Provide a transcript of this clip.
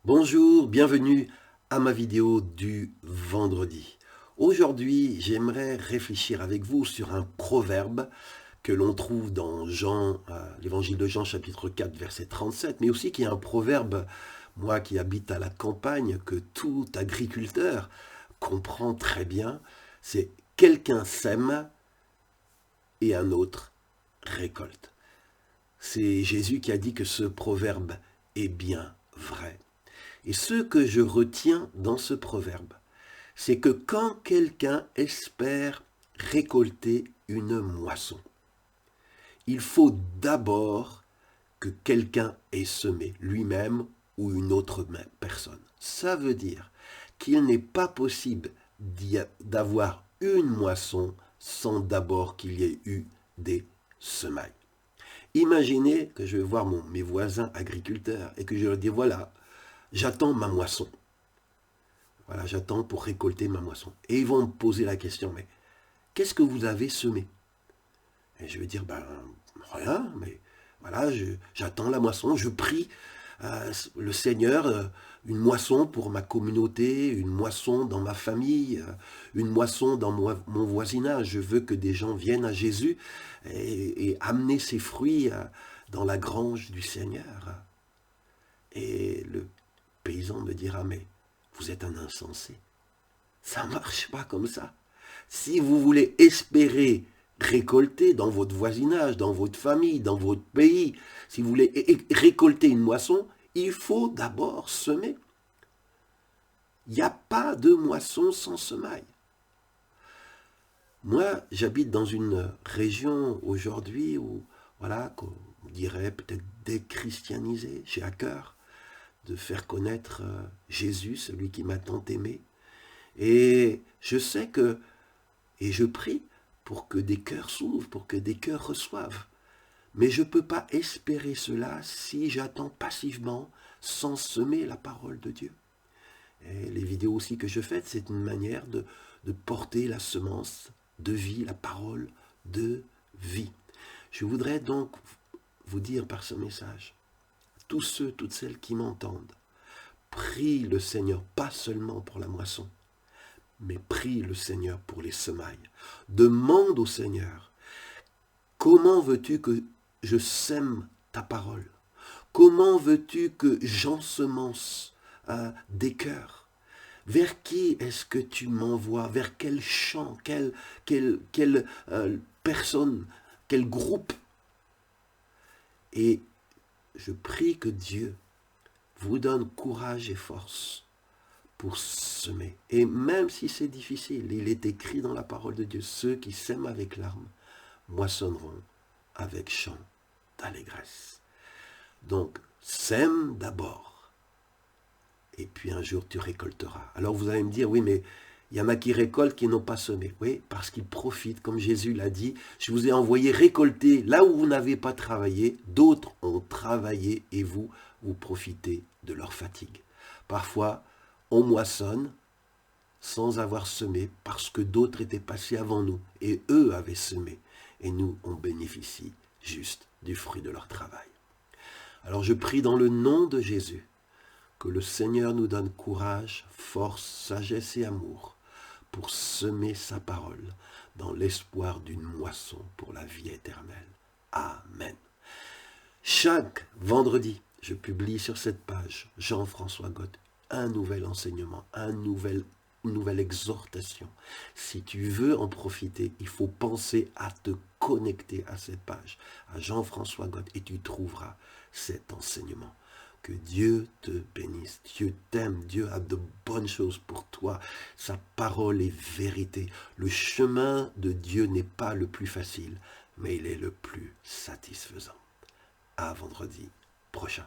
Bonjour, bienvenue à ma vidéo du vendredi. Aujourd'hui, j'aimerais réfléchir avec vous sur un proverbe que l'on trouve dans l'évangile de Jean chapitre 4 verset 37, mais aussi qui est un proverbe, moi qui habite à la campagne, que tout agriculteur comprend très bien. C'est quelqu'un sème et un autre récolte. C'est Jésus qui a dit que ce proverbe est bien vrai. Et ce que je retiens dans ce proverbe, c'est que quand quelqu'un espère récolter une moisson, il faut d'abord que quelqu'un ait semé, lui-même ou une autre personne. Ça veut dire qu'il n'est pas possible d'avoir une moisson sans d'abord qu'il y ait eu des semailles. Imaginez que je vais voir mes voisins agriculteurs et que je leur dis voilà, j'attends ma moisson. Voilà, j'attends pour récolter ma moisson. Et ils vont me poser la question, mais qu'est-ce que vous avez semé? Et je vais dire, ben rien, mais voilà, j'attends la moisson, je prie le Seigneur, une moisson pour ma communauté, une moisson dans ma famille, une moisson dans mon voisinage. Je veux que des gens viennent à Jésus et amener ses fruits dans la grange du Seigneur. Et le paysan me dira, mais vous êtes un insensé. Ça ne marche pas comme ça. Si vous voulez espérer récolter dans votre voisinage, dans votre famille, dans votre pays, si vous voulez récolter une moisson, il faut d'abord semer. Il n'y a pas de moisson sans semaille. Moi, j'habite dans une région aujourd'hui où, voilà, qu'on dirait peut-être déchristianisée. J'ai à cœur de faire connaître Jésus, celui qui m'a tant aimé. Et je sais que, et je prie pour que des cœurs s'ouvrent, pour que des cœurs reçoivent. Mais je ne peux pas espérer cela si j'attends passivement, sans semer la parole de Dieu. Et les vidéos aussi que je fais, c'est une manière de porter la semence de vie, la parole de vie. Je voudrais donc vous dire par ce message, tous ceux, toutes celles qui m'entendent, prie le Seigneur, pas seulement pour la moisson, mais prie le Seigneur pour les semailles. Demande au Seigneur, comment veux-tu que je sème ta parole? Comment veux-tu que j'ensemence des cœurs? Vers qui est-ce que tu m'envoies? Vers quel champ? Quelle personne? Quel groupe? Et je prie que Dieu vous donne courage et force pour semer. Et même si c'est difficile, il est écrit dans la parole de Dieu, ceux qui sèment avec larmes moissonneront avec chant d'allégresse. Donc, sème d'abord, et puis un jour tu récolteras. Alors vous allez me dire, oui, mais il y en a qui récoltent, qui n'ont pas semé. Oui, parce qu'ils profitent, comme Jésus l'a dit, je vous ai envoyé récolter là où vous n'avez pas travaillé, d'autres ont travaillé et vous profitez de leur fatigue. Parfois, on moissonne sans avoir semé parce que d'autres étaient passés avant nous et eux avaient semé. Et nous, on bénéficie juste du fruit de leur travail. Alors je prie dans le nom de Jésus que le Seigneur nous donne courage, force, sagesse et amour pour semer sa parole dans l'espoir d'une moisson pour la vie éternelle. Amen. Chaque vendredi, je publie sur cette page, Jean-François Gott, un nouvel enseignement, une nouvelle exhortation. Si tu veux en profiter, il faut penser à te connecter à cette page, à Jean-François Gott, et tu trouveras cet enseignement. Que Dieu te bénisse. Dieu t'aime. Dieu a de bonnes choses pour toi. Sa parole est vérité. Le chemin de Dieu n'est pas le plus facile, mais il est le plus satisfaisant. À vendredi prochain.